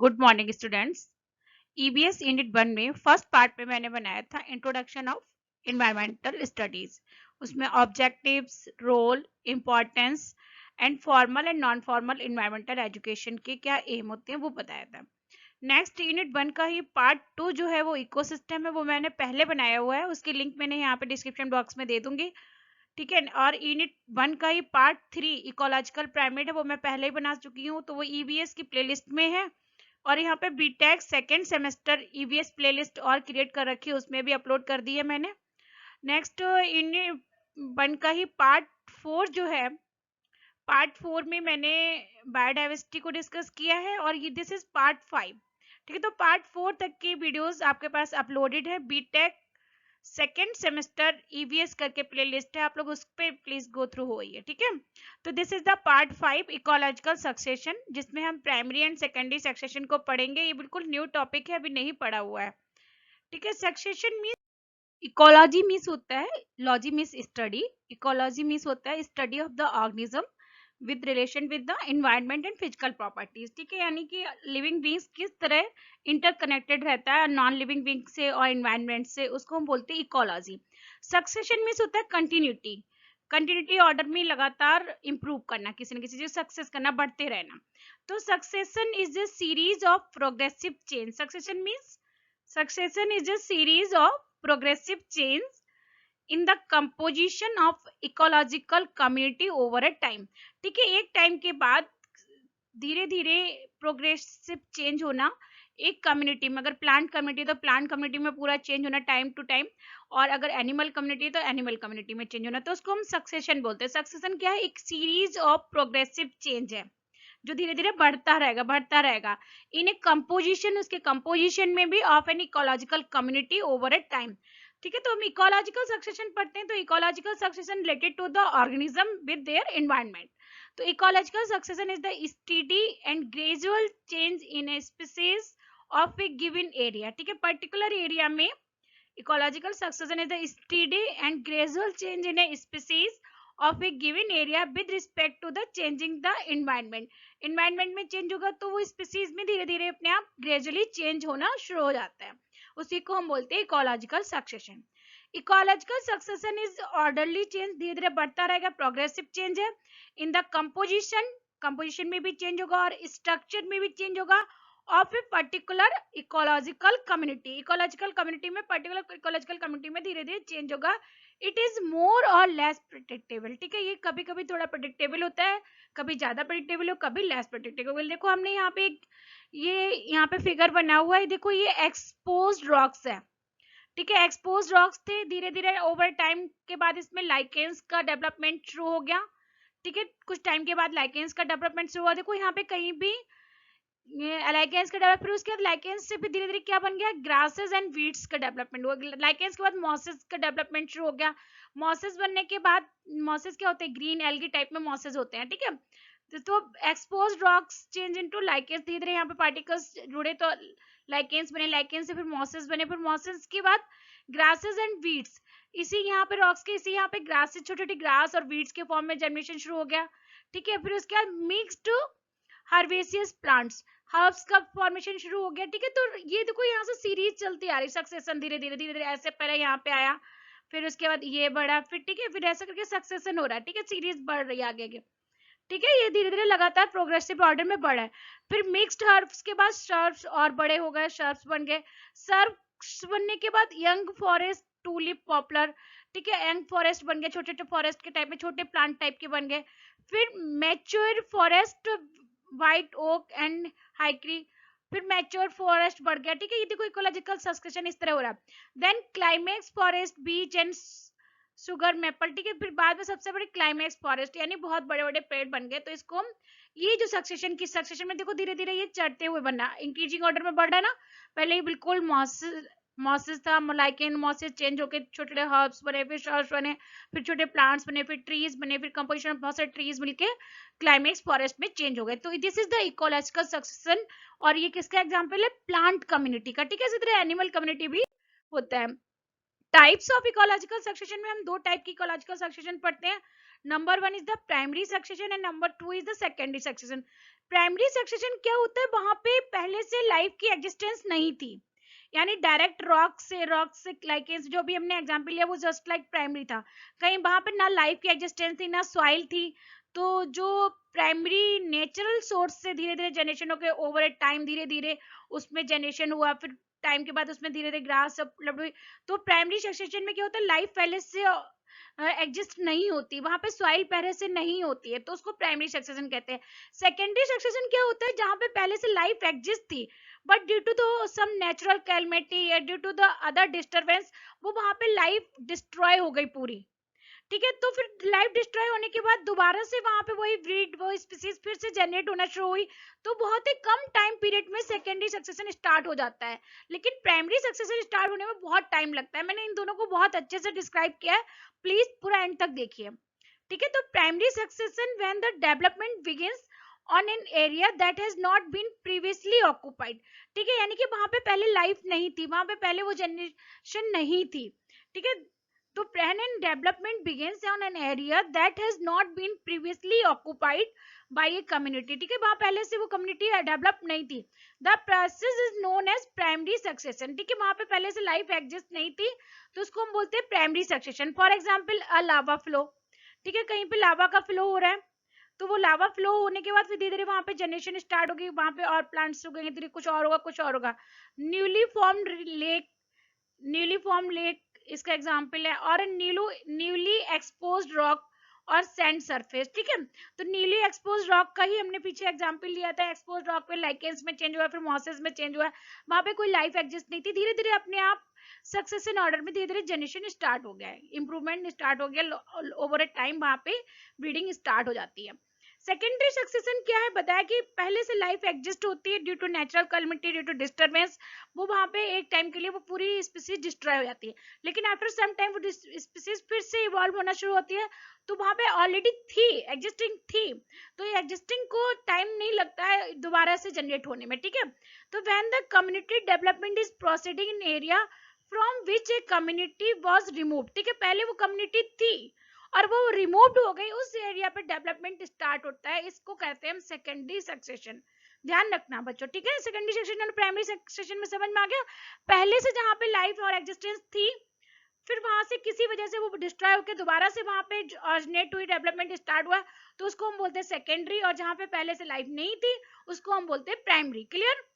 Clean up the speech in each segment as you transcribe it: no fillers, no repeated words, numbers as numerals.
Good morning students. EVS unit 1 में first part में मैंने बनाया था इंट्रोडक्शन ऑफ इन्वायरमेंटल स्टडीज। उसमें objectives, role, importance and formal and non formal environmental education के क्या एम होते हैं वो बताया था। नेक्स्ट यूनिट 1 का ही पार्ट 2 जो है वो इकोसिस्टम है, वो मैंने पहले बनाया हुआ है, उसकी लिंक मैंने यहाँ पे डिस्क्रिप्शन बॉक्स में दे दूंगी। ठीक है। और यूनिट 1 का ही पार्ट 3 इकोलॉजिकल पिरामिड है, वो मैं पहले ही बना चुकी हूँ, तो वो ईबीएस की प्लेलिस्ट में है। और यहाँ पे BTech second semester EVS playlist और क्रिएट कर रखी है, उसमें भी अपलोड कर दी है मैंने। नेक्स्ट इन वन का ही पार्ट 4 जो है, पार्ट 4 में मैंने बायोडाइवर्सिटी को डिस्कस किया है, और ये दिस इज पार्ट 5। ठीक है, तो पार्ट 4 तक की वीडियोस आपके पास अपलोडेड है। बीटेक सेकेंड सेमेस्टर ईवीएस करके प्लेलिस्ट है, आप लोग उस पर प्लीज गो थ्रू होइए। ठीक है, तो this is the part 5 ecological succession, जिसमें हम प्राइमरी एंड सेकेंडरी सक्सेशन को पढ़ेंगे। ये बिल्कुल न्यू टॉपिक है, अभी नहीं पढ़ा हुआ है। ठीक है, सक्सेशन मीन, इकोलॉजी मीन्स होता है, logy means study, ecology means होता है study of the organism with relation with the environment and physical properties. ठीक है, यानी कि लिविंग बींग्स किस तरह इंटरकनेक्टेड रहता है नॉन लिविंग बींग से और एनवायरनमेंट से, उसको हम बोलते हैं इकोलॉजी। सक्सेशन मीन्स होता है कंटिन्यूटी, कंटिन्यूटी ऑर्डर में लगातार इंप्रूव करना, किसी न किसी चीज सक्सेस करना, बढ़ते रहना। तो succession is a series of progressive change. Succession is a series of progressive change in the composition of ecological community over a time. ठीक है, एक टाइम के बाद धीरे धीरे प्रोग्रेसिव चेंज होना एक कम्युनिटी में। अगर प्लांट कम्युनिटी तो प्लांट कम्युनिटी में पूरा चेंज होना टाइम टू टाइम, और अगर एनिमल कम्युनिटी तो एनिमल कम्युनिटी में चेंज होना, तो उसको हम सक्सेशन बोलते हैं। सक्सेशन क्या है? एक सीरीज ऑफ प्रोग्रेसिव चेंज है जो धीरे धीरे बढ़ता रहेगा इन ए कंपोजिशन, उसके कंपोजिशन में भी of an ecological community over a time. ठीक है, तो हम इकोलॉजिकल सक्सेशन पढ़ते हैं, तो ecological succession related to the organism with their environment. तो ecological succession is the steady and gradual change in a species of a given area. ठीक है, पर्टिकुलर एरिया में ecological succession is the steady and gradual change in a species of a given area with respect to the changing the environment। environment में change होगा तो वो species में धीरे धीरे अपने आप gradually change होना शुरू हो जाता है, उसी को हम बोलते हैं ecological succession। Ecological succession is orderly change, धीरे धीरे बढ़ता रहेगा, प्रोग्रेसिव चेंज है। इन द कंपोजिशन, कंपोजिशन में भी चेंज होगा और स्ट्रक्चर में भी चेंज होगा of a particular ecological community. Ecological community में, पर्टिकुलर इकोलॉजिकल कम्युनिटी में धीरे धीरे चेंज होगा। इट इज मोर और लेस प्रेडिक्टेबल। ठीक है, ये कभी कभी थोड़ा प्रेडिक्टेबल होता है, कभी ज्यादा प्रेडिक्टेबल हो, कभी लेस प्रेडिक्टेबल। देखो हमने यहाँ पे ये यहाँ पे फिगर बना हुआ है, देखो ये एक्सपोज्ड रॉक्स है। ठीक है, एक्सपोज रॉक्स थे, धीरे धीरे ओवर टाइम के बाद इसमें लाइकेंस का डेवलपमेंट शुरू हो गया। ठीक है, कुछ टाइम के बाद लाइकेंस का डेवलपमेंट शुरू हुआ। देखो यहाँ पे कहीं भी लाइकेंस का डेवलप, फिर उसके बाद लाइकेंस से भी धीरे धीरे क्या बन गया, ग्रासेस एंड वीड्स का डेवलपमेंट हुआ। लाइकेंस के बाद मॉसेस का डेवलपमेंट शुरू हो गया। मॉसेस बनने के बाद, मॉसेस क्या होते हैं, ग्रीन एल्गी टाइप में मॉसेस होते हैं। ठीक है, तो expose rocks change into lichens, धीरे धीरे यहाँ पे पार्टिकल्स जुड़े तो लाइकेंस बने, लाइकेंस से फिर मॉसेस बने, फिर मॉसेस के बाद ग्रासेस एंड वीड्स। इसी यहाँ पे रॉक्स के इसी यहाँ पे ग्रासेस, छोटी छोटी ग्रास और वीड्स के फॉर्म में जर्मिनेशन शुरू हो गया। ठीक है, फिर उसके बाद मिक्स्ड हर्बेसियस प्लांट्स, हर्ब्स का फॉर्मेशन शुरू हो गया। ठीक है, तो ये देखो यहाँ से सीरीज चलती आ रही, सक्सेशन धीरे धीरे धीरे धीरे ऐसे पहले यहाँ पे आया, फिर उसके बाद ये बढ़ा, फिर ठीक है, फिर ऐसा करके सक्सेशन हो रहा है। ठीक है, सीरीज बढ़ रही है आगे आगे। ठीक है, ये धीरे धीरे लगातार प्रोग्रेसिव ऑर्डर में बढ़ा है। फिर मिक्स्ड हर्ब्स के बाद शर्ब्स और बड़े हो गए, शर्ब्स बन गए। शर्ब्स बनने के बाद यंग फॉरेस्ट, टूलिप, पॉपुलर। ठीक है, यंग फॉरेस्ट बन गए, छोटे छोटे फॉरेस्ट के टाइप में, छोटे प्लांट टाइप के बन गए। फिर mature forest, white oak and hickory, फिर मैच्योर फॉरेस्ट बढ़ गया। ठीक है, ये देखो इकोलॉजिकल सक्सेशन इस तरह हो रहा है। Then climax forest, beech and sugar maple. ठीक है, फिर बाद में सबसे बड़ी क्लाइमेक्स फॉरेस्ट, यानी बहुत बड़े बड़े पेड़ बन गए। तो इसको हम, ये जो सक्सेशन की सक्सेशन में देखो धीरे धीरे ये चढ़ते हुए बनना, इंक्रीजिंग ऑर्डर में बढ़ रहा है ना। पहले ही बिल्कुल मॉसेस था, लाइकेन मॉसेस चेंज होकर छोटे छोटे हर्ब्स बने, फिर शर्ब्स बने, फिर छोटे प्लांट्स बने, फिर ट्रीज बने, फिर कंपोजिशन बहुत सारे ट्रीज मिलके क्लाइमेक्स फॉरेस्ट में चेंज हो गए। तो this is the ecological succession, और ये किसका एग्जांपल है, प्लांट कम्युनिटी का। ठीक है, इसी तरह एनिमल कम्युनिटी भी होता है। टाइप्स ऑफ इकोलॉजिकल सक्सेशन में हम दो टाइप की इकोलॉजिकल सक्सेशन पढ़ते हैं। Number 1 is the primary succession and number 2 is the secondary succession. Primary succession क्या होता है, वहां पे पहले से लाइफ की एग्जिस्टेंस नहीं थी, यानी डायरेक्ट रॉक से लाइकेंस जो भी हमने एग्जांपल लिया वो जस्ट लाइक प्राइमरी था, कहीं वहां पे ना लाइफ की एग्जिस्टेंस थी ना सॉइल थी। तो जो प्राइमरी नेचुरल सोर्स से धीरे धीरे जनरेशन होकर ओवर ए टाइम धीरे धीरे उसमें जनरेशन हुआ, फिर टाइम के बाद उसमें धीरे धीरे ग्रास सब डेवलप हुई। तो प्राइमरी सक्सेशन में क्या होता है, लाइफ पहले से एग्जिस्ट नहीं होती, वहां पे सॉइल पहले से नहीं होती है, तो उसको प्राइमरी सक्सेशन कहते हैं। सेकेंडरी सक्सेशन क्या होता है, जहां पे पहले से लाइफ एग्जिस्ट थी but due to the some natural calamity या due to the other disturbance वो वहां पे लाइफ डिस्ट्रॉय हो गई पूरी। ठीक है, तो फिर लाइफ डिस्ट्रॉय होने के बाद दोबारा से वहां पे वही ब्रीड वो स्पीसीज फिर से जनरेट होना शुरू हुई, तो बहुत ही कम टाइम पीरियड में सेकेंडरी सक्सेशन स्टार्ट हो जाता है, लेकिन प्राइमरी सक्सेशन स्टार्ट होने में बहुत टाइम लगता है। मैंने इन दोनों को बहुत अच्छे से डिस्क्राइब किया है, प्लीज पूरा एंड तक देखिए। ठीक है, तो primary succession when the development begins on an area that has not been previously occupied. ठीक है, यानी कि वहां पे पहले लाइफ नहीं थी, वहां पे पहले वो जनरेशन नहीं थी। ठीक है, तो when and development begins on an area that has not been previously occupied by a community। ठीक है, वहां पहले से वो कम्युनिटी डेवलप नहीं थी, the process is known as primary succession. ठीक है, वहां पे पहले से लाइफ एग्जिस्ट नहीं थी, तो उसको हम बोलते हैं primary succession. For example a lava flow. ठीक है, कहीं पे लावा का फ्लो हो रहा है, तो वो लावा फ्लो होने के बाद फिर धीरे धीरे वहां पे जनरेशन स्टार्ट होगी, वहां पे और प्लांट्स उगेंगे, धीरे कुछ और होगा कुछ और होगा। Newly formed lake, newly form lake इसका एग्जांपल है, और न्यूली एक्सपोज्ड रॉक और सैंड सरफेस। ठीक है, तो न्यूली एक्सपोज्ड रॉक का ही हमने पीछे एग्जांपल लिया था, एक्सपोज्ड रॉक पे लाइकेंस में चेंज हुआ, फिर मॉसेस में चेंज हुआ, वहां पे कोई लाइफ एग्जिस्ट नहीं थी, धीरे धीरे अपने आप सक्सेशन ऑर्डर में धीरे धीरे जनरेशन स्टार्ट हो गया है, इंप्रूवमेंट स्टार्ट हो गया, ओवर अ टाइम वहां पे ब्रीडिंग स्टार्ट हो जाती है। सेकेंडरी सक्सेशन क्या है, बताया कि पहले से लाइफ एग्जिस्ट होती है due to natural calamity, due to disturbance, वो वहां पे एक टाइम के लिए वो पूरी स्पीसीज डिस्ट्रॉय हो जाती है, लेकिन आफ्टर सम टाइम वो स्पीसीज फिर से इवॉल्व होना शुरू होती है, तो वहां पे ऑलरेडी थी, एग्जिस्टिंग थी, तो ये एग्जिस्टिंग को टाइम नहीं लगता है दोबारा से जनरेट होने में। ठीक है, तो when the community development is proceeding in area from which a community was removed. ठीक है, पहले वो कम्युनिटी थी और वो रिमूव्ड हो गई, उस एरिया पे डेवलपमेंट स्टार्ट होता है, इसको कहते हैं हम सेकेंडरी सक्सेशन। ध्यान रखना बच्चों। ठीक है, सेकेंडरी सक्सेशन और प्राइमरी सक्सेशन में समझ में आ गया। पहले से जहां पे लाइफ और एग्जिस्टेंस थी, फिर वहां से किसी वजह से वो डिस्ट्रॉय होकर दोबारा से वहां पे ऑरिजिनेट हुई, डेवलपमेंट स्टार्ट हुआ, तो उसको हम बोलते हैं सेकेंडरी, और जहां पे पहले से लाइफ नहीं थी उसको हम बोलते हैं प्राइमरी। क्लियर?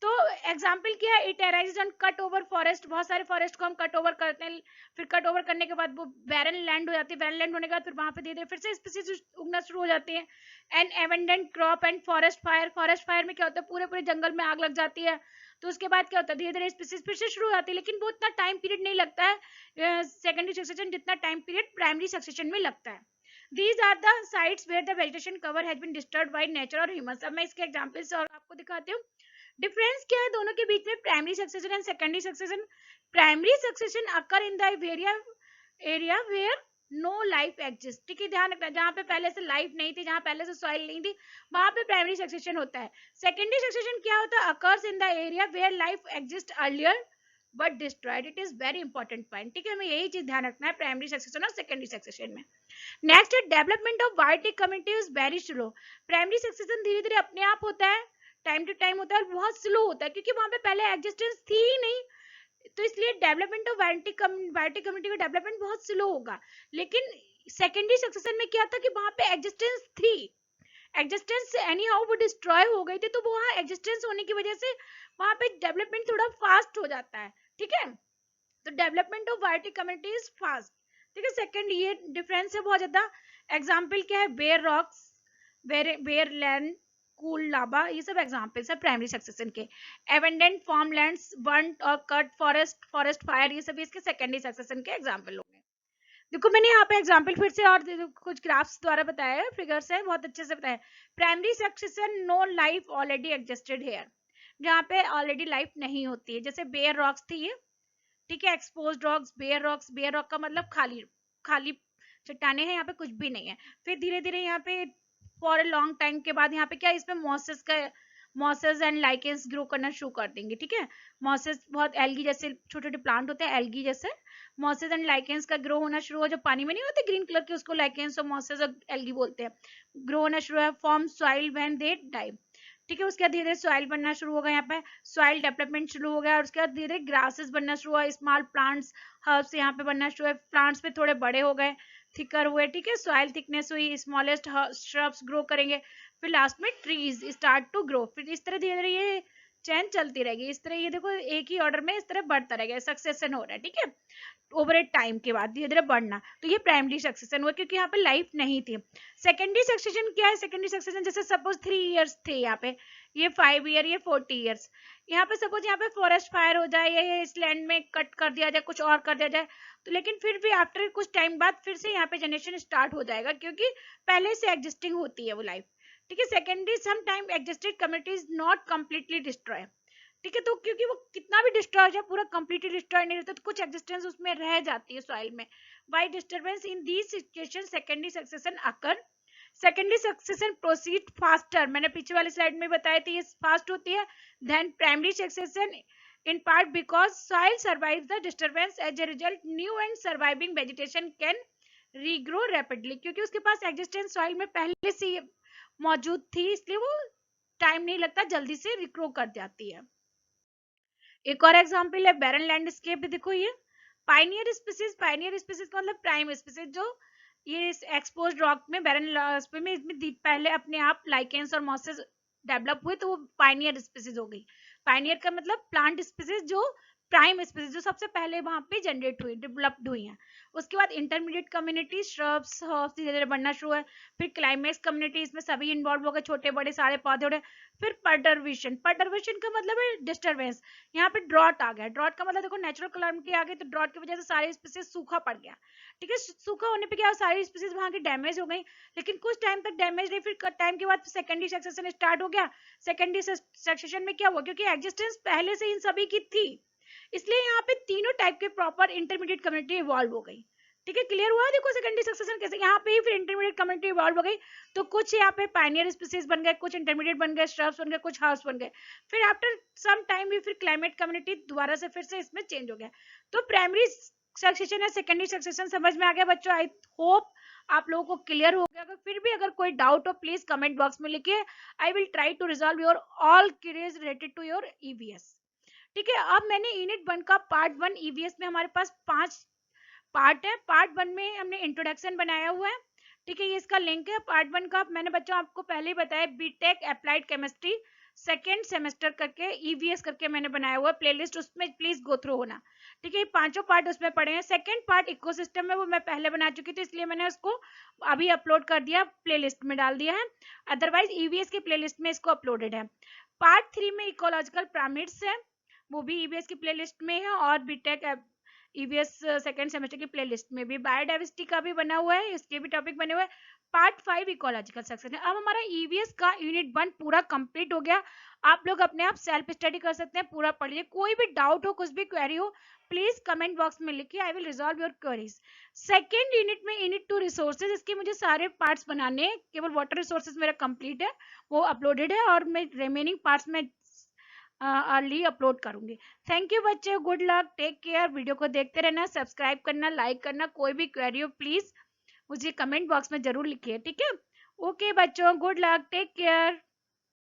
तो एग्जाम्पल क्या है, it arises on cut over forest, बहुत सारे फॉरेस्ट को हम कट ओवर करते हैं, फिर कट ओवर करने के बाद वो बैरन लैंड हो जाती है, बैरन लैंड होने के बाद फिर वहां पे धीरे धीरे फिर से स्पीसीज उगना शुरू हो जाती है। And abundant crop and forest fire, forest fire में क्या होता है, पूरे पूरे जंगल में आग लग जाती है, तो उसके बाद क्या होता है, धीरे धीरे स्पीसीज फिर से शुरू हो जाती है, लेकिन वो इतना टाइम पीरियड नहीं लगता है सेकेंडरी सक्सेशन जितना टाइम पीरियड प्राइमरी सक्सेशन में लगता है। These are the sites where the vegetation cover has been disturbed by nature और humans। अब मैं इसके एग्जांपल्स और आपको दिखाती हूँ। डिफरेंस क्या है दोनों के बीच में, primary succession and secondary succession. Primary succession occur in the area where no life exist. ठीक है, ध्यान रखना, जहां पे पहले से लाइफ नहीं थी, जहां पहले से सॉइल नहीं थी, वहां पे प्राइमरी सक्सेशन होता है। सेकेंडरी सक्सेशन क्या होता है, occurs in the area where life exist earlier but destroyed. It is very important point. ठीक है, हमें यही चीज ध्यान रखना है प्राइमरी सक्सेशन और सेकेंडरी सक्सेशन में। नेक्स्ट है development of biotic community is very slow. Primary succession धीरे धीरे अपने आप होता है, टाइम टू टाइम होता है, और बहुत स्लो होता है, क्योंकि वहां पे पहले एग्जिस्टेंस थी ही नहीं, तो इसलिए डेवलपमेंट ऑफ वाइटिक कम्युनिटी का डेवलपमेंट बहुत स्लो होगा। लेकिन सेकेंडरी सक्सेशन में क्या था कि वहां पे एग्जिस्टेंस थी, एग्जिस्टेंस एनी हाउ वो डिस्ट्रॉय हो गई थी, तो वो वहां एग्जिस्टेंस होने की वजह से वहां पे डेवलपमेंट थोड़ा फास्ट हो जाता है। ठीक है, तो development of biotic community is fast. ठीक है, सेकंड ये डिफरेंस है बहुत ज्यादा। एग्जाम्पल क्या है, bare rocks, bare land, cool lava, ये सब एग्जांपल्स है प्राइमरी सक्सेशन के। एबंडेंट फार्मलैंड्स, बर्न्ट और कट फॉरेस्ट, फॉरेस्ट फायर, ये सब इसके सेकेंडरी सक्सेशन के एग्जांपल होंगे। देखो मैंने यहाँ पे एग्जांपल फिर से और कुछ ग्राफ्स द्वारा बताया है, फिगर्स है, बहुत अच्छे से बताया। Primary succession, no life already existed here, जहाँ पे ऑलरेडी लाइफ नहीं होती है, जैसे बेयर रॉक्स थी ये। ठीक है, exposed rocks, bare rocks, bare rock का मतलब खाली खाली चट्टाने हैं, यहाँ पे कुछ भी नहीं है। फिर धीरे धीरे यहाँ पे फॉर ए लॉन्ग टाइम के बाद यहाँ पे क्या, इसमें मॉसेस का मॉसेस एंड लाइकेंस ग्रो करना शुरू कर देंगे, ठीक है। मॉसेस बहुत एल्गी जैसे छोटे छोटे प्लांट होते हैं, एल्गी जैसे मॉसेस एंड लाइकेंस का ग्रो होना शुरू हो, जो पानी में नहीं होते ग्रीन कलर के, उसको लाइकेंस और मॉसेस और एल्गी बोलते हैं, ग्रो होना शुरू है। Form soil when they die, ठीक है। उसके बाद धीरे धीरे सॉइल बनना शुरू हो गया, यहाँ पे सॉइल डेवलपमेंट शुरू हो गया, और उसके बाद धीरे धीरे ग्रासेस बनना शुरू हुआ, स्मॉल प्लांट्स हर्ब्स यहाँ पे बनना शुरू हुए, प्लांट्स पे थोड़े बड़े हो गए, थिकर हुए, ठीक है। सॉइल थिकनेस हुई, स्मॉलेस्ट श्रब्स ग्रो करेंगे, फिर लास्ट में ट्रीज स्टार्ट टू ग्रो। फिर इस तरह धीरे धीरे ये चेन चलती रहेगी, इस तरह ये देखो एक ही ऑर्डर में इस तरह बढ़ता रहेगा, सक्सेशन हो रहा है, ठीक है। ओवर ए टाइम के बाद धीरे धीरे बढ़ना, तो ये प्राइमरी सक्सेशन हुआ क्योंकि यहाँ पे लाइफ नहीं थी। सेकेंडरी सक्सेशन क्या है? सेकेंडरी सक्सेशन जैसे सपोज 3 इयर्स थे यहाँ पे, ये 5 ईयर, ये 40 इयर्स। यहाँ पे सपोज यहाँ पे फॉरेस्ट फायर हो जाए या इस लैंड में कट कर दिया जाए, कुछ और कर दिया जाए, तो लेकिन फिर भी आफ्टर कुछ टाइम बाद फिर से यहाँ पे जनरेशन स्टार्ट हो जाएगा क्योंकि पहले से एग्जिस्टिंग होती है वो लाइफ, ठीक है। Secondary some time existed community is not completely destroy, ठीक है। तो क्योंकि वो कितना भी डिस्ट्रॉय हो जाए, पूरा कंप्लीटली डिस्ट्रॉय नहीं रहता, तो कुछ एग्जिस्टेंस उसमें रह जाती है सॉइल में। Why disturbance in these situation secondary succession occur. Secondary succession proceed faster, मैंने पीछे वाली स्लाइड में बताया थी, ये फास्ट होती है then primary succession, in part because soil survives the disturbance, as a result new and surviving vegetation can regrow rapidly, क्योंकि उसके पास एग्जिस्टेंस सॉइल में पहले से मौजूद थी, इसलिए वो टाइम नहीं लगता, जल्दी से रिग्रो कर जाती है। एक और एग्जांपल है बैरन लैंडस्केप, देखो ये पाइनियर स्पीसीज, पाइनियर स्पीसीज का मतलब प्राइम स्पीसीज, जो ये एक्सपोज्ड रॉक में बैरन में इसमें पहले अपने आप लाइकेंस और मॉसेस डेवलप हुए, तो वो पाइनियर स्पीसीज हो गई। पाइनियर का मतलब प्लांट स्पीसीज जो प्राइम स्पीसीज, जो सबसे पहले वहां पे जनरेट हुई, डेवलप्ड हुई हैं। उसके बाद इंटरमीडिएट कम्युनिटी, श्रब्स, हर्ब्स धीरे धीरे बनना शुरू है। फिर क्लाइमेक्स कम्युनिटी, इसमें सभी इन्वॉल्व हो गए, छोटे बड़े सारे पौधे उड़े। फिर परटर्वेशन, परटर्वेशन का मतलब है डिस्टर्बेंस, यहाँ पे ड्रॉट आ गया। ड्रॉट का मतलब देखो नेचुरल कैलामिटी आ गई, तो ड्रॉट की वजह से सारी स्पीसीज सूखा पड़ गया, ठीक है। सूखा होने पे क्या, सारी स्पीसीज वहां की डैमेज हो गई, लेकिन कुछ टाइम तक डैमेज नहीं, फिर टाइम के बाद सेकेंडरी सक्सेशन स्टार्ट हो गया। सेकेंडरी सक्सेशन में क्या हुआ, क्योंकि एग्जिस्टेंस पहले से इन सभी की थी, इसलिए यहाँ पे तीनों टाइप के प्रॉपर इंटरमीडिएट कम्युनिटी इवॉल्व हो गई, ठीक है। क्लियर हुआ? देखो सेकेंडरी सक्सेशन कैसे, यहाँ पे ही फिर इंटरमीडिएट कम्युनिटी इवॉल्व हो गई, तो कुछ यहाँ पे पाइनियर स्पीसीज बन गए, कुछ इंटरमीडिएट बन गए, श्रब्स बन गए, कुछ हर्ब्स बन गए। फिर आफ्टर सम टाइम भी फिर क्लाइमेट कम्युनिटी दोबारा से फिर से इसमें चेंज हो गया। तो प्राइमरी सक्सेशन या सेकेंडरी सक्सेशन समझ में आ गया बच्चों? आई होप आप लोगों को क्लियर हो गया। अगर फिर भी अगर कोई डाउट हो प्लीज कमेंट बॉक्स में लिखिए, I will try to resolve your all queries related to your EVS, ठीक है। अब मैंने यूनिट 1 का पार्ट 1 ईवीएस में हमारे पास 5 पार्ट है। पार्ट 1 में हमने इंट्रोडक्शन बनाया हुआ है, ठीक है, ये इसका लिंक है। पार्ट 1 का मैंने बच्चों आपको पहले ही बताया, BTech applied chemistry second semester करके ईवीएस करके मैंने बनाया हुआ प्लेलिस्ट, उसमें प्लीज गो थ्रू होना, ठीक है। ये पांचों पार्ट उसमें पड़े हैं। सेकेंड पार्ट इकोसिस्टम में वो मैं पहले बना चुकी थी, इसलिए मैंने उसको अभी अपलोड कर दिया, प्लेलिस्ट में डाल दिया है, अदरवाइज ईवीएस की प्लेलिस्ट में इसको अपलोडेड है। पार्ट 3 में इकोलॉजिकल पिरामिड्स है, वो भी ईवीएस की प्लेलिस्ट में है, और बीटेक ईवीएस सेकेंड सेमेस्टर की प्लेलिस्ट में भी बायोडाइवर्सिटी का भी बना हुआ है, इसके भी टॉपिक बने हुए हैं। पार्ट 5 इकोलॉजिकल सक्सेशन है। अब हमारा ईवीएस का यूनिट 1 पूरा कंप्लीट हो गया। आप लोग अपने आप सेल्फ स्टडी कर सकते हैं, पूरा पढ़िए। कोई भी डाउट हो, कुछ भी क्वेरी हो, प्लीज कमेंट बॉक्स में लिखिए, I will resolve your queries. Second unit में यूनिट 2 रिसोर्सेज, इसके मुझे सारे पार्ट्स बनाने हैं, केवल वाटर रिसोर्सेज मेरा कंप्लीट है, वो अपलोडेड है, और मैं रिमेनिंग पार्ट्स में अर्ली अपलोड करूंगी। थैंक यू बच्चे, good luck, take care. Video को देखते रहना, सब्सक्राइब करना, लाइक करना। कोई भी क्वेरी हो प्लीज मुझे कमेंट बॉक्स में जरूर लिखिए, ठीक है। ओके बच्चों, गुड लक, टेक केयर।